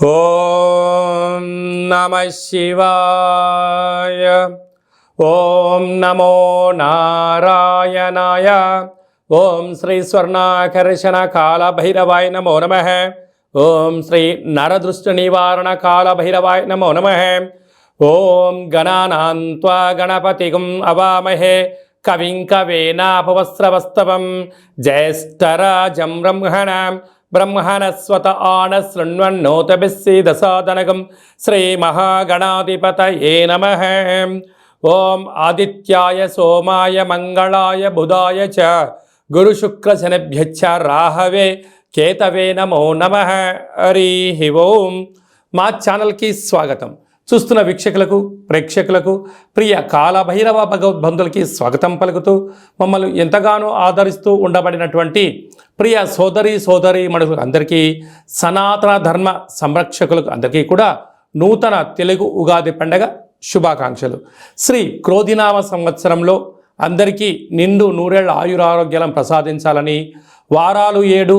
ఓం నమః శివాయ. ఓం నమో నారాయణాయ. ఓం శ్రీ స్వర్ణాకర్షణ కాల భైరవాయ నమో నమః. ఓం శ్రీ నరదృష్టి నివారణ కాల భైరవాయ నమో నమః. ఓం గణానాం త్వా గణపతిం అవామహే కవిం కవేనాపవస్రవస్తవం జ్యేష్ఠరాజం బ్రహ్మణస్వత ఆనశృణ్వన్నోతభిస్సీదసాదనకం శ్రీమహాగణాధిపతయే నమః. ఓం ఆదిత్యాయ సోమాయ మంగళాయ బుధాయ చ గురుశుక్రశనిభ్యశ్చ రాహవే కేతవే నమో నమః. హరి ఓం. మా ఛానల్కి స్వాగతం. చూస్తున్న వీక్షకులకు ప్రేక్షకులకు ప్రియ కాలభైరవ భగవద్బంధులకి స్వాగతం పలుకుతూ మమ్మల్ని ఎంతగానో ఆదరిస్తూ ఉండబడినటువంటి ప్రియ సోదరి మనుషులకు అందరికీ, సనాతన ధర్మ సంరక్షకులకు అందరికీ కూడా నూతన తెలుగు ఉగాది పండగ శుభాకాంక్షలు. శ్రీ క్రోధినామ సంవత్సరంలో అందరికీ నిండు నూరేళ్ల ఆయురారోగ్యాలను ప్రసాదించాలని, వారాలు 7,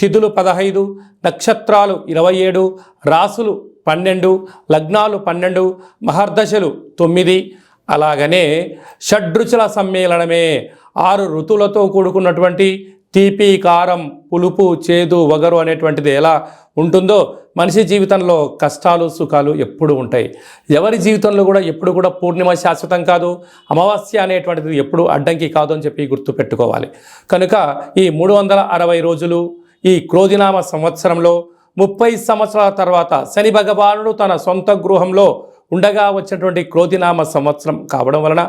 తిథులు 15, నక్షత్రాలు 27, రాసులు 12, లగ్నాలు 12, మహర్దశలు 9, అలాగనే షడ్రుచుల సమ్మేళనమే 6 ఋతువులతో కూడుకున్నటువంటి తీపి, కారం, పులుపు, చేదు, వగరు అనేటువంటిది ఎలా ఉంటుందో మనిషి జీవితంలో కష్టాలు సుఖాలు ఎప్పుడు ఉంటాయి. ఎవరి జీవితంలో కూడా ఎప్పుడు కూడా పూర్ణిమ శాశ్వతం కాదు, అమావాస్య అనేటువంటిది ఎప్పుడు అడ్డంకి కాదు అని చెప్పి గుర్తుపెట్టుకోవాలి. కనుక ఈ 360 రోజులు ఈ క్రోధినామ సంవత్సరంలో 30 సంవత్సరాల తర్వాత శని భగవానుడు తన సొంత గృహంలో ఉండగా వచ్చినటువంటి క్రోధినామ సంవత్సరం కావడం వలన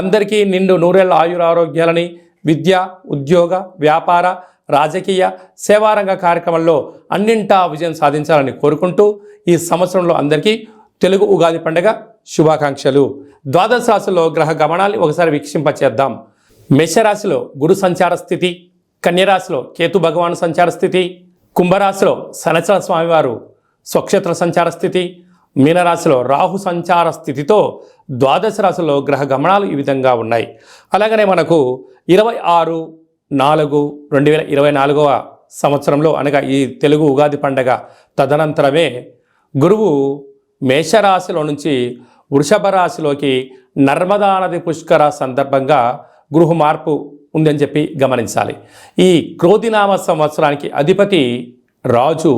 అందరికీ నిండు నూరేళ్ల ఆయురారోగ్యాలని, విద్య, ఉద్యోగ, వ్యాపార, రాజకీయ, సేవారంగ కార్యక్రమంలో అన్నింటా విజయం సాధించాలని కోరుకుంటూ ఈ సంవత్సరంలో అందరికీ తెలుగు ఉగాది పండుగ శుభాకాంక్షలు. ద్వాదశ రాశిలో గ్రహ గమనాన్ని ఒకసారి వీక్షింపచేద్దాం. మేషరాశిలో గురు సంచార స్థితి, కన్యరాశిలో కేతు భగవాను సంచార స్థితి, కుంభరాశిలో శనిచర స్వామివారు స్వక్షేత్ర సంచార స్థితి, మీనరాశిలో రాహు సంచార స్థితితో ద్వాదశ రాశిలో గ్రహ గమనాలు ఈ విధంగా ఉన్నాయి. అలాగనే మనకు 26/4/2024 సంవత్సరంలో అనగా ఈ తెలుగు ఉగాది పండగ తదనంతరమే గురువు మేషరాశిలో నుంచి వృషభ రాశిలోకి నర్మదా నది పుష్కర సందర్భంగా గృహ మార్పు ఉందని చెప్పి గమనించాలి. ఈ క్రోధినామ సంవత్సరానికి అధిపతి రాజు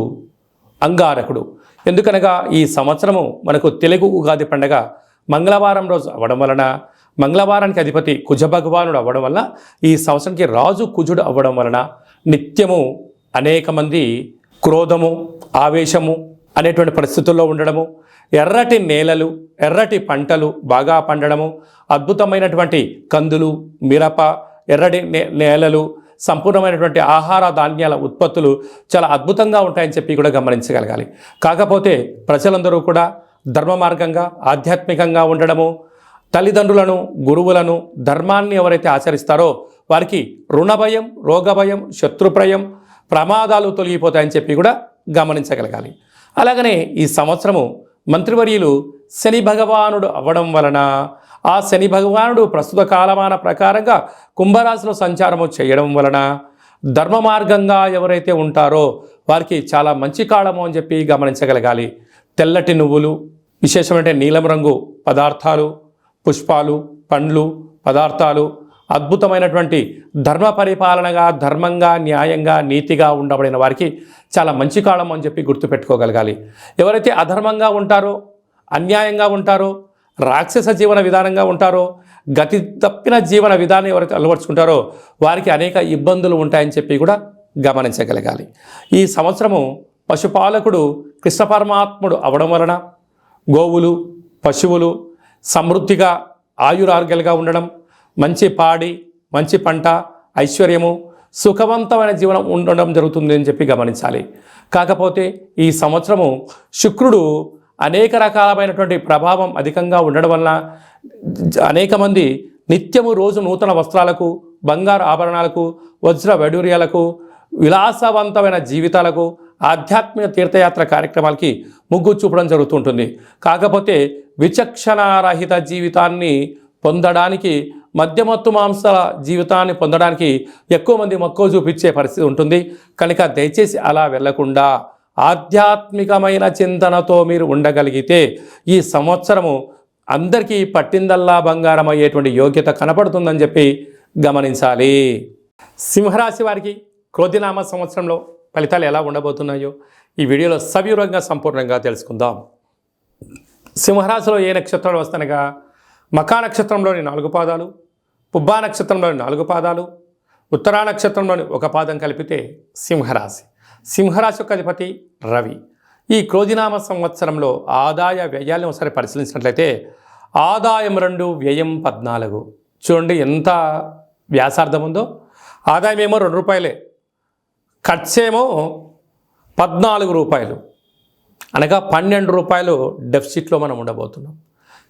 అంగారకుడు. ఎందుకనగా ఈ సంవత్సరము మనకు తెలుగు ఉగాది పండగ మంగళవారం రోజు అవ్వడం వలన, మంగళవారానికి అధిపతి కుజ భగవానుడు అవ్వడం వలన, ఈ సంవత్సరానికి రాజు కుజుడు అవ్వడం వలన నిత్యము అనేక మంది క్రోధము, ఆవేశము అనేటువంటి పరిస్థితుల్లో ఉండడము, ఎర్రటి నేలలు, ఎర్రటి పంటలు బాగా పండడము, అద్భుతమైనటువంటి కందులు, మిరప, ఎర్రటి నేలలు, సంపూర్ణమైనటువంటి ఆహార ధాన్యాల ఉత్పత్తులు చాలా అద్భుతంగా ఉంటాయని చెప్పి కూడా గమనించగలగాలి. కాకపోతే ప్రజలందరూ కూడా ధర్మ మార్గంగా ఆధ్యాత్మికంగా ఉండడము, తల్లిదండ్రులను, గురువులను, ధర్మాన్ని ఎవరైతే ఆచరిస్తారో వారికి రుణ భయం, రోగ భయం, శత్రుప్రయం, ప్రమాదాలు తొలగిపోతాయని చెప్పి కూడా గమనించగలగాలి. అలాగనే ఈ సంవత్సరము మంత్రివర్యులు శని భగవానుడు అవ్వడం వలన, ఆ శని భగవానుడు ప్రస్తుత కాలమాన ప్రకారంగా కుంభరాశిలో సంచారము చేయడం వలన ధర్మ మార్గంగా ఎవరైతే ఉంటారో వారికి చాలా మంచి కాలము అని చెప్పి గమనించగలగాలి. తెల్లటి నువ్వులు, విశేషమైన నీలం రంగు పదార్థాలు, పుష్పాలు, పండ్లు, పదార్థాలు, అద్భుతమైనటువంటి ధర్మ పరిపాలనగా, ధర్మంగా, న్యాయంగా, నీతిగా ఉండబడిన వారికి చాలా మంచి కాలం అని చెప్పి గుర్తుపెట్టుకోగలగాలి. ఎవరైతే అధర్మంగా ఉంటారో, అన్యాయంగా ఉంటారో, రాక్షస జీవన విధానంగా ఉంటారో, గతి తప్పిన జీవన విధానం ఎవరైతే అలవర్చుకుంటారో వారికి అనేక ఇబ్బందులు ఉంటాయని చెప్పి కూడా గమనించగలగాలి. ఈ సంవత్సరము పశుపాలకుడు కృష్ణ పరమాత్ముడు అవడం వలన గోవులు, పశువులు సమృద్ధిగా ఆయురారోగ్యాలుగా ఉండడం, మంచి పాడి, మంచి పంట, ఐశ్వర్యము, సుఖవంతమైన జీవనం ఉండడం జరుగుతుంది అని చెప్పి గమనించాలి. కాకపోతే ఈ సంవత్సరము శుక్రుడు అనేక రకాలమైనటువంటి ప్రభావం అధికంగా ఉండడం వలన అనేక మంది నిత్యము రోజు నూతన వస్త్రాలకు, బంగారు ఆభరణాలకు, వజ్ర వైడూర్యాలకు, విలాసవంతమైన జీవితాలకు, ఆధ్యాత్మిక తీర్థయాత్ర కార్యక్రమాలకి మొగ్గు చూపడం జరుగుతుంటుంది. కాకపోతే విచక్షణారహిత జీవితాన్ని పొందడానికి, మద్యమత్తు మాంసాల జీవితాన్ని పొందడానికి ఎక్కువ మంది మక్కువ చూపించే పరిస్థితి ఉంటుంది. కనుక దయచేసి అలా వెళ్లకుండా ఆధ్యాత్మికమైన చింతనతో మీరు ఉండగలిగితే ఈ సంవత్సరము అందరికీ పట్టిందల్లా బంగారం అయ్యేటువంటి యోగ్యత కనపడుతుందని చెప్పి గమనించాలి. సింహరాశి వారికి క్రోధినామ సంవత్సరంలో ఫలితాలు ఎలా ఉండబోతున్నాయో ఈ వీడియోలో సవివరంగా సంపూర్ణంగా తెలుసుకుందాం. సింహరాశిలో ఏ నక్షత్రాలు వస్తానగా మకా నక్షత్రంలోని 4 పాదాలు, పుబ్బా నక్షత్రంలోని 4 పాదాలు, ఉత్తరా నక్షత్రంలోని 1 పాదం కలిపితే సింహరాశి. సింహరాశి యొక్క అధిపతి రవి. ఈ క్రోధినామ సంవత్సరంలో ఆదాయ వ్యయాలను ఒకసారి పరిశీలించినట్లయితే ఆదాయం 2, వ్యయం 14. చూడండి ఎంత వ్యాసార్థం ఉందో. ఆదాయం ఏమో 2 రూపాయలే, ఖర్చేమో 14 రూపాయలు, అనగా 12 రూపాయలు డెఫిసిట్లో మనం ఉండబోతున్నాం.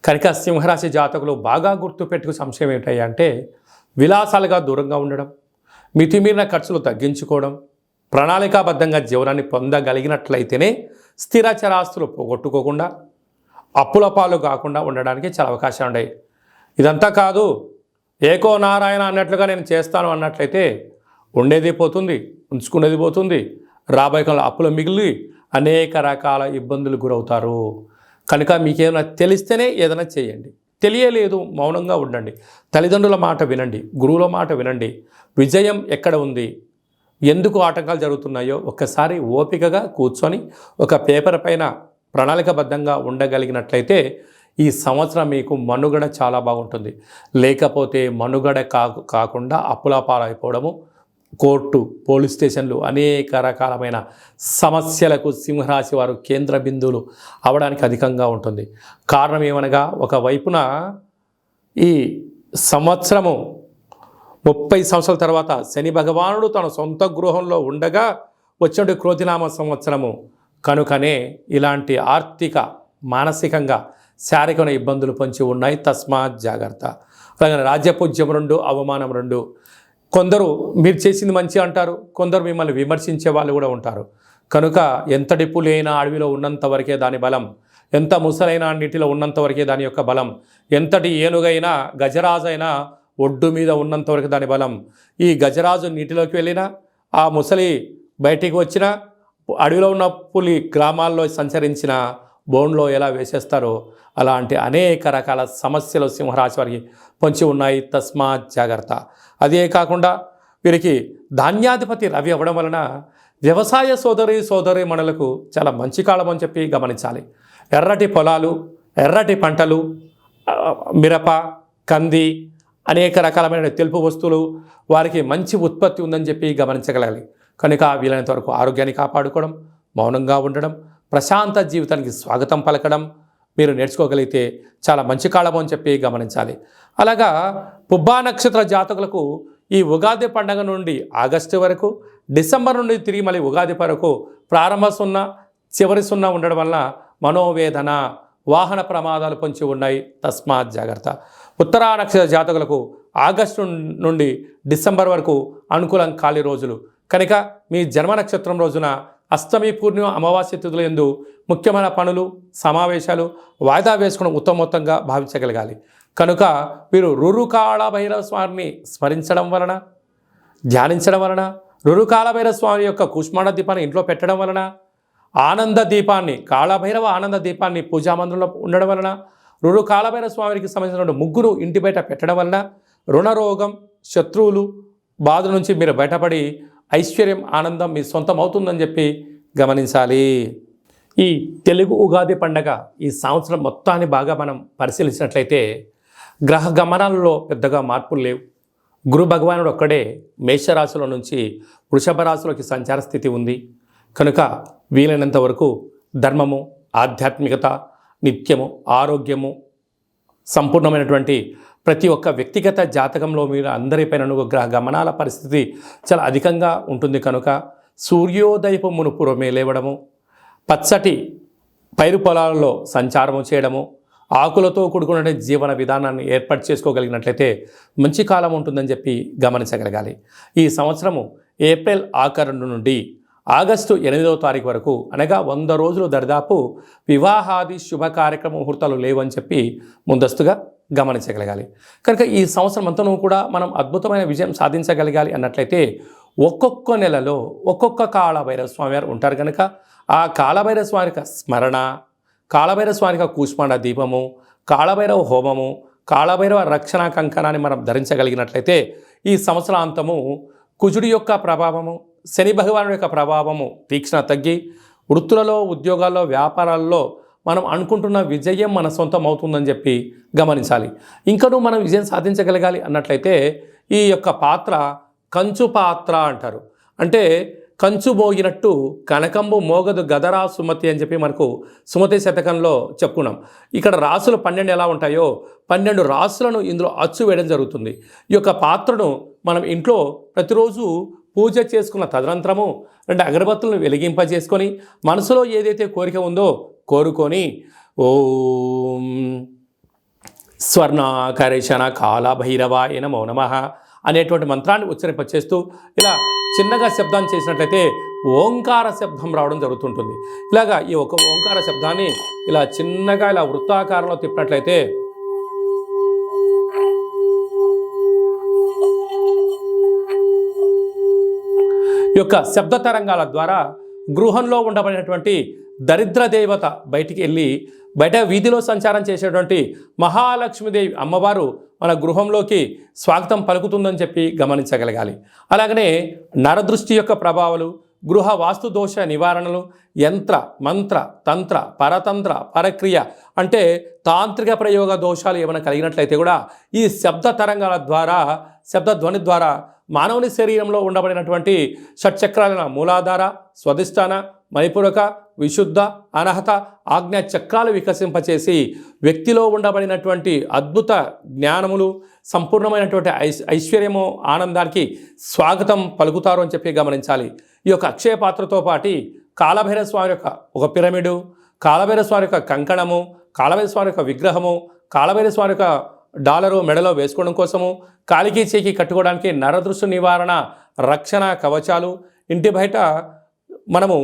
కనుక సింహరాశి జాతకులు బాగా గుర్తుపెట్టుకు సంశయం ఏంటయ్యా అంటే విలాసాలుగా దూరంగా ఉండడం, మితిమీరిన ఖర్చులు తగ్గించుకోవడం, ప్రణాళికాబద్ధంగా జీవనాన్ని పొందగలిగినట్లయితేనే స్థిర చరాస్తులు పోగొట్టుకోకుండా అప్పుల పాలు కాకుండా ఉండడానికి చాలా అవకాశాలు ఉన్నాయి. ఇదంతా కాదు, ఏకో నారాయణ అన్నట్లుగా నేను చేస్తాను అన్నట్లయితే ఉండేది పోతుంది, ఉంచుకునేది పోతుంది, రాబోయే కాలంలో అప్పులు మిగిలి అనేక రకాల ఇబ్బందులు గురవుతారు. కనుక మీకేమైనా తెలిస్తేనే ఏదైనా చేయండి, తెలియలేదు మౌనంగా ఉండండి, తల్లిదండ్రుల మాట వినండి, గురువుల మాట వినండి. విజయం ఎక్కడ ఉంది, ఎందుకు ఆటంకాలు జరుగుతున్నాయో ఒక్కసారి ఓపికగా కూర్చొని ఒక పేపర్ పైన ప్రణాళికబద్ధంగా ఉండగలిగినట్లయితే ఈ సంవత్సరం మీకు మనుగడ చాలా బాగుంటుంది. లేకపోతే మనుగడ కాకుండా అప్పుల పాలైపోవడము, కోర్టు, పోలీస్ స్టేషన్లు అనేక రకాలమైన సమస్యలకు సింహరాశి వారు కేంద్ర బిందువులు అవడానికి అధికంగా ఉంటుంది. కారణం ఏమనగా ఒకవైపున ఈ సంవత్సరము 30 సంవత్సరాల తర్వాత శని భగవానుడు తన సొంత గృహంలో ఉండగా వచ్చినటువంటి క్రోధినామ సంవత్సరము. కనుకనే ఇలాంటి ఆర్థిక, మానసికంగా, శారీరకమైన ఇబ్బందులు పొంచి ఉన్నాయి. తస్మాత్ జాగ్రత్త. అలాగే రాజ్యపూజ్యం 2, అవమానం 2. కొందరు మీరు చేసింది మంచి అంటారు, కొందరు మిమ్మల్ని విమర్శించే వాళ్ళు కూడా ఉంటారు. కనుక ఎంతటి పులైనా అడవిలో ఉన్నంత వరకే దాని బలం, ఎంత ముసలైన నీటిలో ఉన్నంత వరకే దాని యొక్క బలం, ఎంతటి ఏనుగైనా గజరాజైనా ఒడ్డు మీద ఉన్నంత వరకు దాని బలం. ఈ గజరాజు నీటిలోకి వెళ్ళినా, ఆ ముసలి బయటికి వచ్చినా, అడవిలో ఉన్న పులి గ్రామాల్లో సంచరించిన బోన్లో ఎలా వేసేస్తారో అలాంటి అనేక రకాల సమస్యలు సింహరాశి వారికి పొంచి ఉన్నాయి. తస్మాత్ జాగ్రత్త. అదే కాకుండా వీరికి ధాన్యాధిపతి రవి అవ్వడం వలన వ్యవసాయ సోదరి మణులకు చాలా మంచి కాలం అని చెప్పి గమనించాలి. ఎర్రటి పొలాలు, ఎర్రటి పంటలు, మిరప, కంది, అనేక రకాలమైన తెలుపు వస్తువులు వారికి మంచి ఉత్పత్తి ఉందని చెప్పి గమనించగలగాలి. కనుక వీలైనంత వరకు ఆరోగ్యాన్ని కాపాడుకోవడం, మౌనంగా ఉండడం, ప్రశాంత జీవితానికి స్వాగతం పలకడం మీరు నేర్చుకోగలిగితే చాలా మంచి కాలం అని చెప్పి గమనించాలి. అలాగా పుబ్బా నక్షత్ర జాతకులకు ఈ ఉగాది పండుగ నుండి ఆగస్టు వరకు, డిసెంబర్ నుండి తిరిగి మళ్ళీ ఉగాది వరకు ప్రారంభ 0, చివరి 0 ఉండడం వలన మనోవేదన, వాహన ప్రమాదాలు పొంచి ఉన్నాయి. తస్మాత్ జాగ్రత్త. ఉత్తరా నక్షత్ర జాతకులకు ఆగస్టు నుండి డిసెంబర్ వరకు అనుకూలం ఖాళీ రోజులు. కనుక మీ జన్మ నక్షత్రం రోజున అష్టమి, పూర్ణిమ, అమావాస్య తిథుల యందు ముఖ్యమైన పనులు, సమావేశాలు వాయిదా వేసుకోవడం ఉత్తమోత్తంగా భావించగలగాలి. కనుక మీరు రురుకాళ భైరవ స్వామిని స్మరించడం వలన, ధ్యానించడం వలన, రురుకాళ భైరవ స్వామి యొక్క కూష్మాండ దీపాన్ని ఇంట్లో పెట్టడం వలన, ఆనంద దీపాన్ని, కాళభైరవ ఆనంద దీపాన్ని పూజామందిరంలో ఉండడం వలన, కాళభైరవ స్వామికి సంబంధించిన 3 ఇంటి బయట పెట్టడం వలన రుణరోగం, శత్రువులు బాధ నుంచి మీరు బయటపడి ఐశ్వర్యం, ఆనందం మీ సొంతం అవుతుందని చెప్పి గమనించాలి. ఈ తెలుగు ఉగాది పండగ ఈ సంవత్సరం మొత్తాన్ని బాగా మనం పరిశీలించినట్లయితే గ్రహ గమనాలలో పెద్దగా మార్పులు లేవు. గురు భగవానుడు ఒక్కడే మేషరాశిలో నుంచి వృషభ రాశిలోకి సంచార స్థితి ఉంది. కనుక వీలైనంత వరకు ధర్మము, ఆధ్యాత్మికత, నిత్యము, ఆరోగ్యము, సంపూర్ణమైనటువంటి ప్రతి ఒక్క వ్యక్తిగత జాతకంలో మీరు అందరిపైన గ్రహ గమనాల పరిస్థితి చాలా అధికంగా ఉంటుంది. కనుక సూర్యోదయపు మునుపురమే లేవడము, పచ్చటి పైరు పొలాలలో సంచారము చేయడము, ఆకులతో కూడుకున్న జీవన విధానాన్ని ఏర్పాటు చేసుకోగలిగినట్లయితే మంచి కాలం ఉంటుందని చెప్పి గమనించగలగాలి. ఈ సంవత్సరము ఏప్రిల్ ఆఖరు నుండి ఆగస్టు 8వ తారీఖు వరకు, అనగా 100 రోజులు దరిదాపు వివాహాది శుభ కార్యక్రమ ముహూర్తాలు లేవని చెప్పి ముందస్తుగా గమనించగలగాలి. కనుక ఈ సంవత్సరం అంతా కూడా మనం అద్భుతమైన విజయం సాధించగలగాలి అన్నట్లయితే ఒక్కొక్క నెలలో ఒక్కొక్క కాళభైరవ స్వామి వారు ఉంటారు కనుక ఆ కాళభైరవ స్వామి యొక్క స్మరణ, కాళభైరవ స్వామి యొక్క కూష్మాండ దీపము, కాళభైరవ హోమము, కాళభైరవ రక్షణ కంకణాన్ని మనం ధరించగలిగినట్లయితే ఈ సంవత్సరాంతము కుజుడి యొక్క ప్రభావము, శని భగవానుడి యొక్క ప్రభావము తీక్షణ తగ్గి వృత్తులలో, ఉద్యోగాల్లో, వ్యాపారాల్లో మనం అనుకుంటున్న విజయం మన సొంతం అవుతుందని చెప్పి గమనించాలి. ఇంకనూ మనం విజయం సాధించగలగాలి అన్నట్లయితే ఈ యొక్క పాత్ర కంచు పాత్ర అంటారు. అంటే కంచు మోగినట్టు కనకంబు మోగదు గదరా సుమతి అని చెప్పి మనకు సుమతి శతకంలో చెప్పుకున్నాం. ఇక్కడ రాసులు 12 ఎలా ఉంటాయో 12 రాసులను ఇందులో అచ్చు వేయడం జరుగుతుంది. ఈ యొక్క పాత్రను మనం ఇంట్లో ప్రతిరోజు పూజ చేసుకున్న తదనంతరము 2 అగరబత్తులను వెలిగింపజేసుకొని మనసులో ఏదైతే కోరిక ఉందో కోరుకొని ఓం స్వర్ణాకరేషణ కాళభైరవాయ నమో నమః అనేటువంటి మంత్రాన్ని ఉచ్చరింపచేస్తూ ఇలా చిన్నగా శబ్దాన్ని చేసినట్లయితే ఓంకార శబ్దం రావడం జరుగుతుంటుంది. ఇలాగా ఈ ఒక ఓంకార శబ్దాన్ని ఇలా చిన్నగా ఇలా వృత్తాకారంలో తిప్పినట్లయితే ఈ యొక్క శబ్ద తరంగాల ద్వారా గృహంలో ఉండబడినటువంటి దరిద్ర దేవత బయటికి వెళ్ళి బయట వీధిలో సంచారం చేసేటువంటి మహాలక్ష్మీదేవి అమ్మవారు మన గృహంలోకి స్వాగతం పలుకుతుందని చెప్పి గమనించగలగాలి. అలాగనే నరదృష్టి యొక్క ప్రభావాలు, గృహ వాస్తు దోష నివారణలు, యంత్ర మంత్ర తంత్ర పరతంత్ర పరక్రియ అంటే తాంత్రిక ప్రయోగ దోషాలు ఏమైనా కలిగినట్లయితే కూడా ఈ శబ్ద తరంగాల ద్వారా, శబ్ద ధ్వని ద్వారా మానవుని శరీరంలో ఉండబడినటువంటి షట్చక్రాల మూలాధార, స్వధిష్టాన, మణిపూరక, విశుద్ధ, అనహత, ఆజ్ఞా చక్రాలు వికసింపచేసి వ్యక్తిలో ఉండబడినటువంటి అద్భుత జ్ఞానములు, సంపూర్ణమైనటువంటి ఐశ్వర్యము, ఆనందానికి స్వాగతం పలుకుతారు అని చెప్పి గమనించాలి. ఈ యొక్క అక్షయ పాత్రతో పాటు కాళభైరవ స్వామి యొక్క ఒక పిరమిడు, కాళభైరవ స్వామి యొక్క కంకణము, కాళభైరవ స్వామి యొక్క విగ్రహము, కాళభైరవ స్వామి యొక్క డాలరు మెడలో వేసుకోవడం కోసము, కాలికి చేకి కట్టుకోవడానికి నరదృష్టి నివారణ రక్షణ కవచాలు, ఇంటి బయట మనము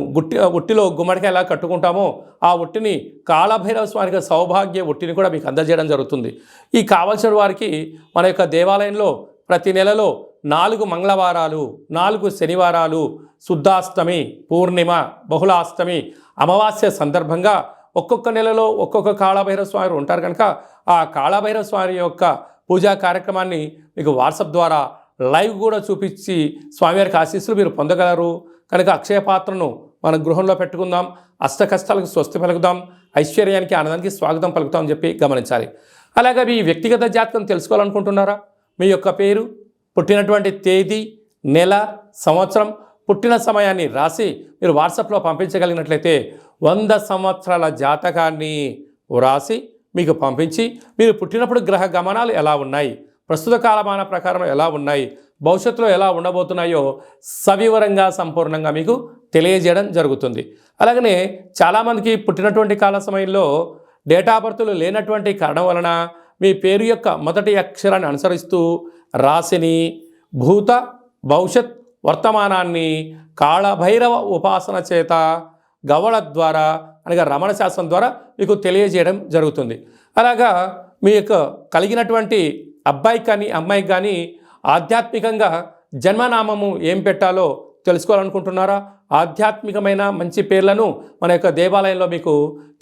ఉట్టిలో గుమ్మడికాయ ఎలా కట్టుకుంటామో ఆ ఉట్టిని కాళభైరవ స్వామికి సౌభాగ్య ఉట్టిని కూడా మీకు అందజేయడం జరుగుతుంది. ఈ కావలసిన వారికి మన యొక్క దేవాలయంలో ప్రతి నెలలో 4 మంగళవారాలు, 4 శనివారాలు, శుద్ధాష్టమి, పూర్ణిమ, బహుళాష్టమి, అమావాస్య సందర్భంగా ఒక్కొక్క నెలలో ఒక్కొక్క కాళభైరవ స్వామి ఉంటారు కనుక ఆ కాళభైరవ స్వామి యొక్క పూజా కార్యక్రమాన్ని మీకు వాట్సాప్ ద్వారా లైవ్ కూడా చూపించి స్వామివారికి ఆశీస్సులు మీరు పొందగలరు. కనుక అక్షయ పాత్రను మన గృహంలో పెట్టుకుందాం, అష్ట కష్టాలకు స్వస్తి పలుకుదాం, ఐశ్వర్యానికి ఆనందానికి స్వాగతం పలుకుతాం అని చెప్పి గమనించాలి. అలాగే మీ వ్యక్తిగత జాతకం తెలుసుకోవాలనుకుంటున్నారా? మీ యొక్క పేరు, పుట్టినటువంటి తేదీ, నెల, సంవత్సరం, పుట్టిన సమయాన్ని రాసి మీరు వాట్సాప్లో పంపించగలిగినట్లయితే 100 సంవత్సరాల జాతకాన్ని వ్రాసి మీకు పంపించి మీరు పుట్టినప్పుడు గ్రహ గమనాలు ఎలా ఉన్నాయి, ప్రస్తుత కాలమాన ప్రకారం ఎలా ఉన్నాయి, భవిష్యత్తులో ఎలా ఉండబోతున్నాయో సవివరంగా సంపూర్ణంగా మీకు తెలియజేయడం జరుగుతుంది. అలాగనే చాలామందికి పుట్టినటువంటి కాల సమయంలో డేటా బర్త్లు లేనటువంటి కారణం వలన మీ పేరు యొక్క మొదటి అక్షరాన్ని అనుసరిస్తూ రాశిని, భూత, భవిష్యత్, వర్తమానాన్ని కాళభైరవ ఉపాసన చేత గవళ ద్వారా అనగా రమణ శాస్త్రం ద్వారా మీకు తెలియజేయడం జరుగుతుంది. అలాగా మీ యొక్క కలిగినటువంటి అబ్బాయికి కానీ అమ్మాయికి కానీ ఆధ్యాత్మికంగా జన్మనామము ఏం పెట్టాలో తెలుసుకోవాలనుకుంటున్నారా? ఆధ్యాత్మికమైన మంచి పేర్లను మన యొక్క దేవాలయంలో మీకు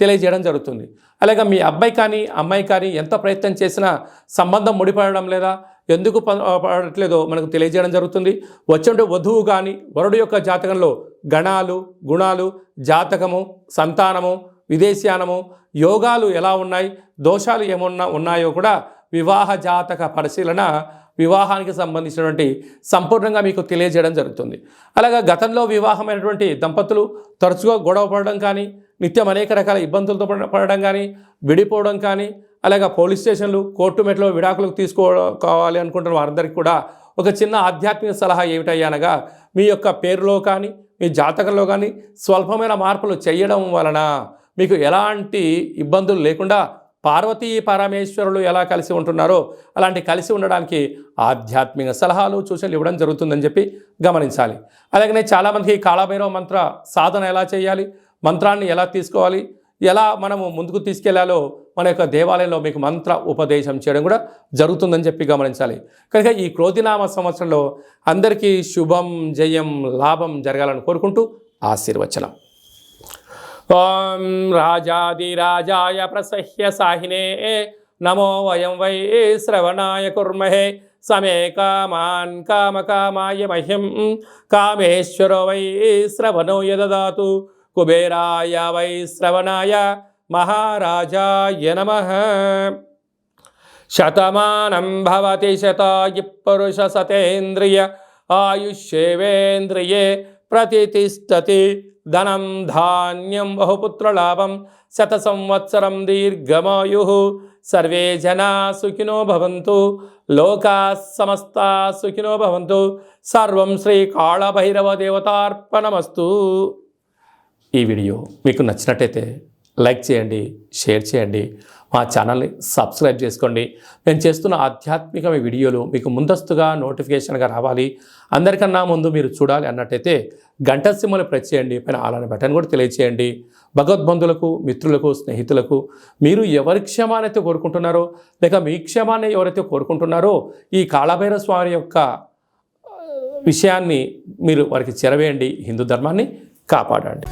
తెలియజేయడం జరుగుతుంది. అలాగే మీ అబ్బాయి కానీ అమ్మాయి కానీ ఎంత ప్రయత్నం చేసినా సంబంధం ముడిపడడం లేదా, ఎందుకు పడట్లేదో మనకు తెలియజేయడం జరుగుతుంది. వచ్చే వధువు కానీ వరుడు యొక్క జాతకంలో గణాలు, గుణాలు, జాతకము, సంతానము, విదేశీయానము, యోగాలు ఎలా ఉన్నాయి, దోషాలు ఏమన్నా ఉన్నాయో కూడా వివాహ జాతక పరిశీలన, వివాహానికి సంబంధించినటువంటి సంపూర్ణంగా మీకు తెలియజేయడం జరుగుతుంది. అలాగే గతంలో వివాహమైనటువంటి దంపతులు తరచుగా గొడవ పడడం కానీ, నిత్యం అనేక రకాల ఇబ్బందులతో పడడం కానీ, విడిపోవడం కానీ, అలాగే పోలీస్ స్టేషన్లు, కోర్టు మెట్లో విడాకులకు తీసుకోవాలి అనుకుంటున్న వారందరికీ కూడా ఒక చిన్న ఆధ్యాత్మిక సలహా ఏమిటయ్యనగా మీ యొక్క పేరులో కానీ మీ జాతకంలో కానీ స్వల్పమైన మార్పులు చేయడం వలన మీకు ఎలాంటి ఇబ్బందులు లేకుండా పార్వతీ పరమేశ్వరులు ఎలా కలిసి ఉంటున్నారో అలాంటి కలిసి ఉండడానికి ఆధ్యాత్మిక సలహాలు సూచనలు ఇవ్వడం జరుగుతుందని చెప్పి గమనించాలి. అలాగనే చాలామందికి కాళభైరవ మంత్ర సాధన ఎలా చేయాలి, మంత్రాన్ని ఎలా తీసుకోవాలి, ఎలా మనము ముందుకు తీసుకెళ్లాలో మన యొక్క దేవాలయంలో మీకు మంత్ర ఉపదేశం చేయడం కూడా జరుగుతుందని చెప్పి గమనించాలి. కనుక ఈ క్రోధినామ సంవత్సరంలో అందరికీ శుభం, జయం, లాభం జరగాలని కోరుకుంటూ ఆశీర్వచనం. ఓం రాజాదిరాజాయ ప్రసహ్య సాహినే నమో వయం వై శ్రవణాయ కుర్మహే సమే కామాన్ కామకామాయ మహ్యం కామేశ్వరో వై శ్రవణో యదదాతు కుబేరాయ వై శ్రవణాయ మహారాజాయ నమః. శతమానం భవతి శతాయు పురుష సతేంద్రియ ఆయుష్యేవేంద్రియే ప్రతితిష్టతి ధనం ధాన్యం బహుపుత్రలాభం శత సంవత్సరం దీర్ఘమాయుః. సర్వే జనా సుఖినో భవంతు, లోకా సమస్తా సుఖినో భవంతు. సర్వం శ్రీ కాళభైరవ దేవతార్పణమస్తు. ఈ వీడియో మీకు నచ్చినట్టయితే లైక్ చేయండి, షేర్ చేయండి, మా ఛానల్ని సబ్స్క్రైబ్ చేసుకోండి. నేను చేస్తున్న ఆధ్యాత్మిక వీడియోలు మీకు ముందస్తుగా నోటిఫికేషన్గా రావాలి, అందరికన్నా ముందు మీరు చూడాలి అన్నట్టయితే గంట సింబల్ ప్రెస్ చేయండి, పైన ఆల్ అనే బటన్ కూడా తెలియచేయండి. భగవద్బంధులకు, మిత్రులకు, స్నేహితులకు మీరు ఎవరి క్షేమానైతే కోరుకుంటున్నారో, లేక మీ క్షేమాన్ని ఎవరైతే కోరుకుంటున్నారో ఈ కాళభైరవ స్వామి యొక్క విషయాన్ని మీరు వారికి చేరవేయండి. హిందూ ధర్మాన్ని కాపాడండి.